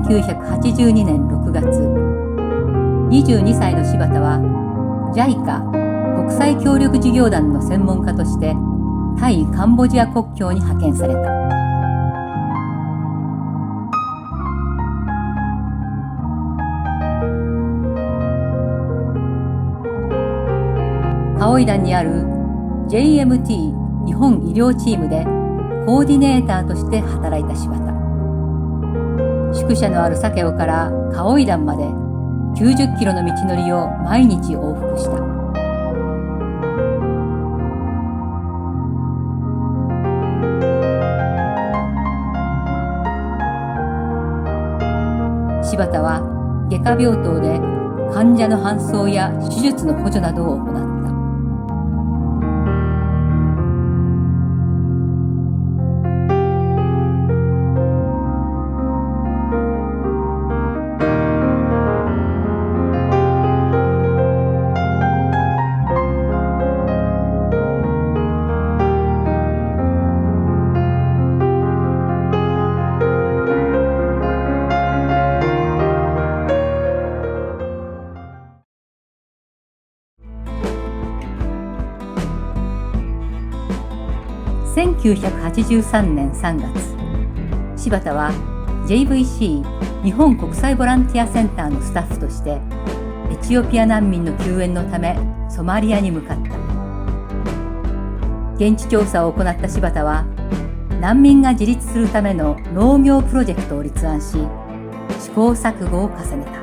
1982年6月、22歳の柴田は JICA 国際協力事業団の専門家としてタイ・カンボジア国境に派遣された。カオイダンにある JMT 日本医療チームでコーディネーターとして働いた柴田。宿舎のあるサケオからカオイダンまで90キロの道のりを毎日往復した。柴田は外科病棟で患者の搬送や手術の補助などを行った。1983年3月、柴田は JVC 日本国際ボランティアセンターのスタッフとしてエチオピア難民の救援のためソマリアに向かった。現地調査を行った柴田は難民が自立するための農業プロジェクトを立案し、試行錯誤を重ねた。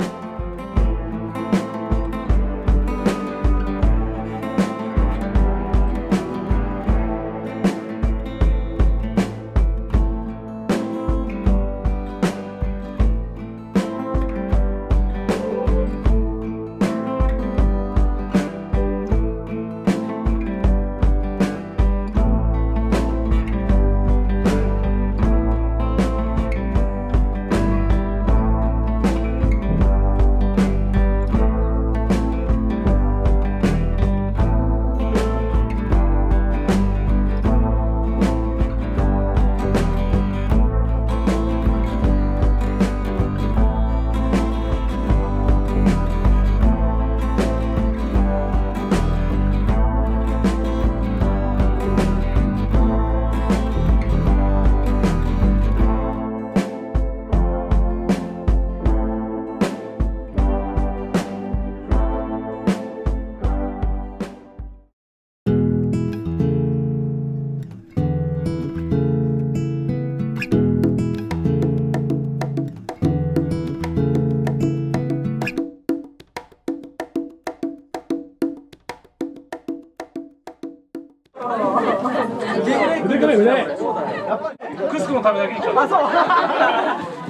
クスクのためだけに。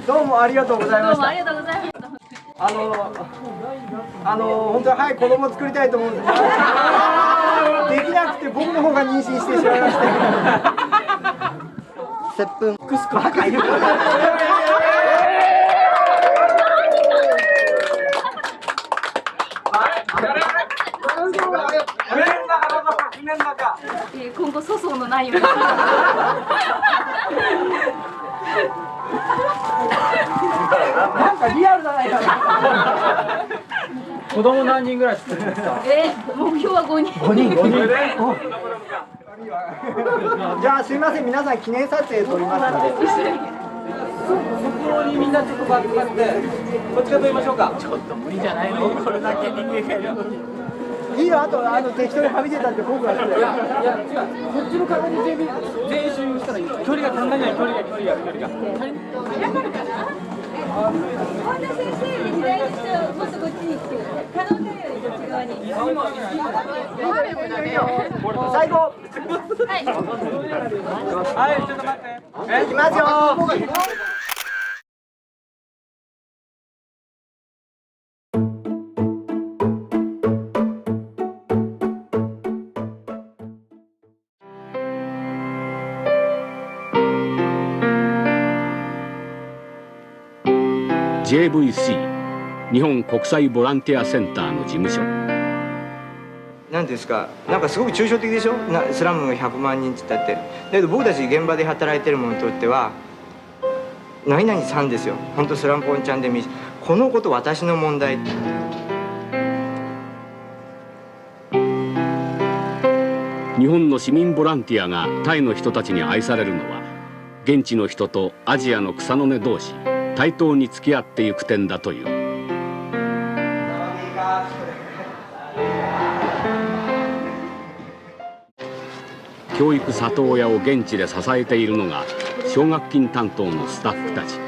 どうもありがとうございました。本当は早く子供作りたいと思うんですけど、できなくて僕の方が妊娠してしまいまして。接吻クスクはかいる。今後粗相のないように。なんかリアルじゃないかな。子供何人ぐらい作るんですか。目標は5人。5人。じゃあすみません、皆さん記念撮影撮りますので。そこにみんなちょっとバックって、こっちから撮りましょうか。ちょっと無理じゃないの。これだけ人間がいる。いいよ、あと適当にはみ出たって僕がして。いや違う。こっちの壁に全員集合したらいい。距離が足んないじゃない。距離が。謝るかな。本田先生、左にもっとこっちに来て。可能性よりこっち側に。最後。はい。はい、ちょっと待って。いきますよ。JVC 日本国際ボランティアセンターの事務所。なんですか、なんかすごく抽象的でしょ。スラムが100万人って言ったって。だけど僕たち現場で働いてる者にとっては何々さんですよ。本当スランポンちゃんでこのこと私の問題。日本の市民ボランティアがタイの人たちに愛されるのは、現地の人とアジアの草の根同士対等に付き合っていく点だという。教育里親を現地で支えているのが奨学金担当のスタッフたち。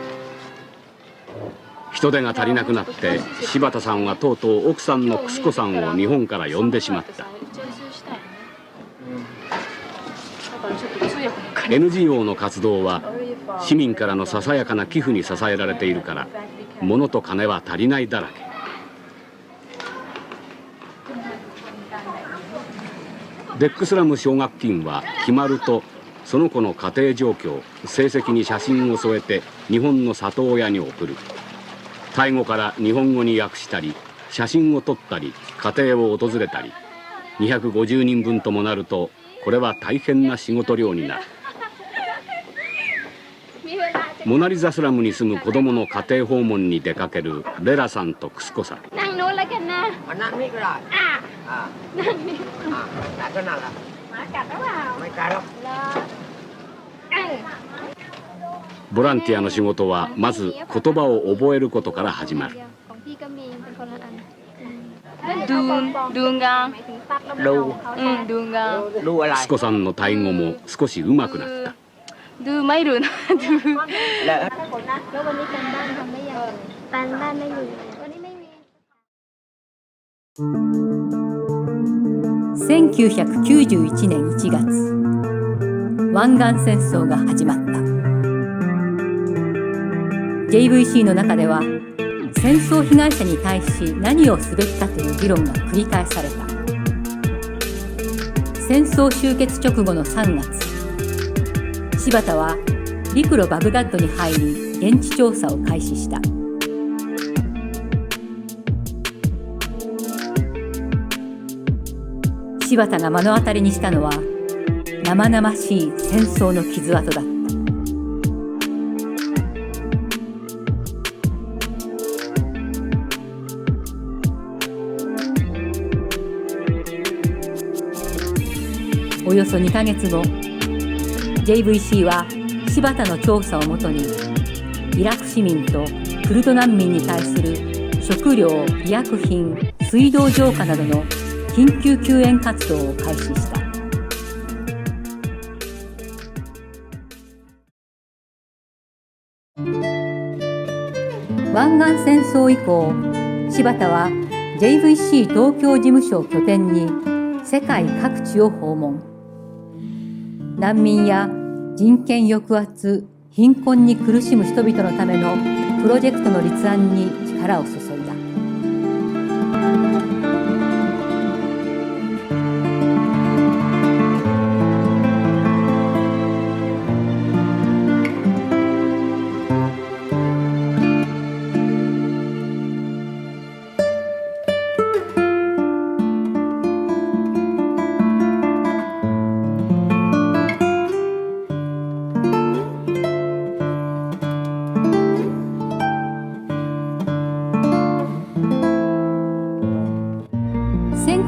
人手が足りなくなって柴田さんはとうとう奥さんのクスコさんを日本から呼んでしまった。NGO の活動は市民からのささやかな寄付に支えられているから、物と金は足りないだらけ。デックスラム奨学金は決まるとその子の家庭状況、成績に写真を添えて日本の里親に送る。タイ語から日本語に訳したり、写真を撮ったり、家庭を訪れたり、250人分ともなるとこれは大変な仕事量になる。モナリザスラムに住む子供の家庭訪問に出かけるレラさんとクスコさん。ボランティアの仕事はまず言葉を覚えることから始まる。クスコさんのタイ語も少し上手くなった。1991年1月、湾岸戦争が始まった。JVC の中では戦争被害者に対し何をすべきかという議論が繰り返された。戦争終結直後の3月、柴田は陸路バグダッドに入り現地調査を開始した。柴田が目の当たりにしたのは生々しい戦争の傷跡だった。およそ2ヶ月後、JVC は柴田の調査をもとにイラク市民とクルド難民に対する食料、医薬品、水道浄化などの緊急救援活動を開始した。湾岸戦争以降、柴田は JVC 東京事務所を拠点に世界各地を訪問。難民や人権抑圧、貧困に苦しむ人々のためのプロジェクトの立案に力を注いだ。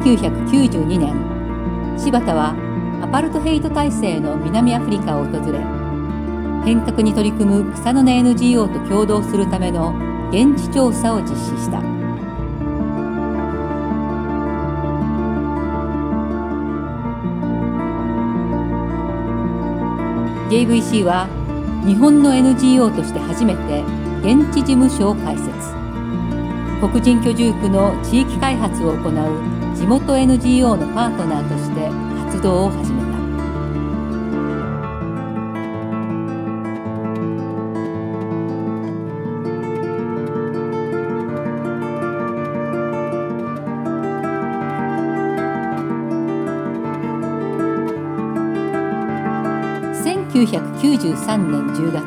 1992年、柴田はアパルトヘイト体制の南アフリカを訪れ、変革に取り組む草の根 NGO と共同するための現地調査を実施した。JVC は日本の NGO として初めて現地事務所を開設。黒人居住区の地域開発を行う地元 NGO のパートナーとして活動を始めた。1993年10月、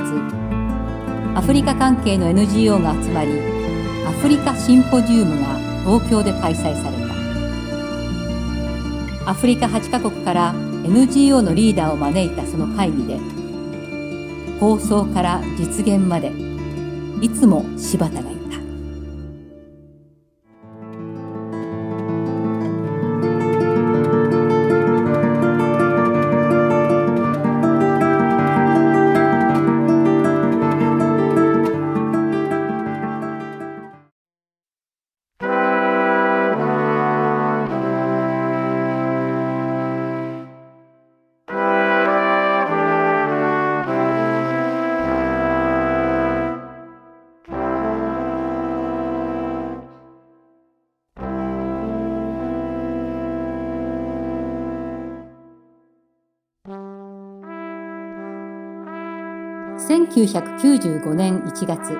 アフリカ関係の NGO が集まり、アフリカシンポジウムが東京で開催された。アフリカ8カ国から NGO のリーダーを招いたその会議で、構想から実現までいつも柴田がいた。1995年1月、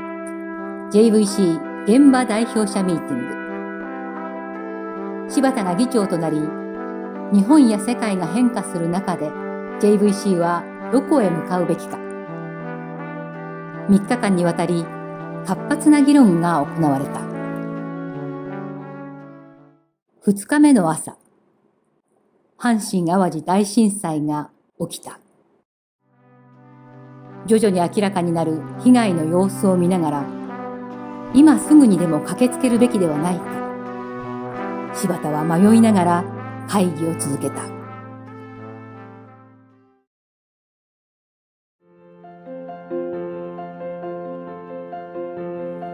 JVC 現場代表者ミーティング。柴田が議長となり、日本や世界が変化する中で JVC はどこへ向かうべきか。3日間にわたり活発な議論が行われた。2日目の朝、阪神・淡路大震災が起きた。徐々に明らかになる被害の様子を見ながら、今すぐにでも駆けつけるべきではないか。柴田は迷いながら会議を続けた。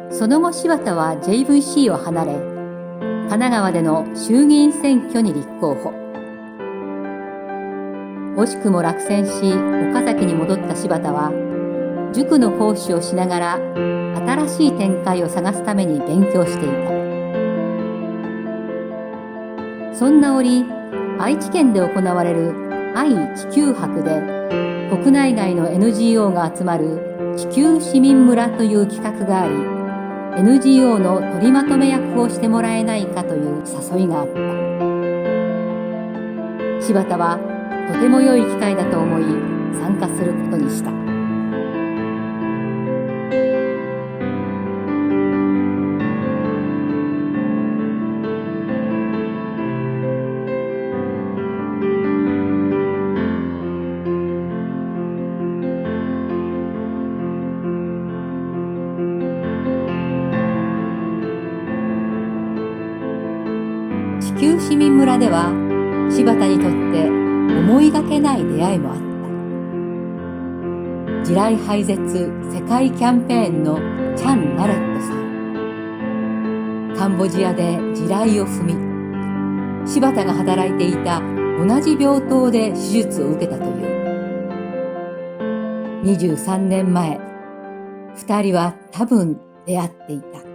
その後柴田は JVC を離れ、神奈川での衆議院選挙に立候補。惜しくも落選し、岡崎に戻った柴田は、塾の講師をしながら、新しい展開を探すために勉強していた。そんな折、愛知県で行われる愛・地球博で、国内外の NGO が集まる地球市民村という企画があり、NGO の取りまとめ役をしてもらえないかという誘いがあった。柴田は、とても良い機会だと思い参加することにした。地球市民村では柴田にとって思いがけない出会いもあった。地雷廃絶世界キャンペーンのチャン・ナレットさん。カンボジアで地雷を踏み、柴田が働いていた同じ病棟で手術を受けたという。23年前、2人は多分出会っていた。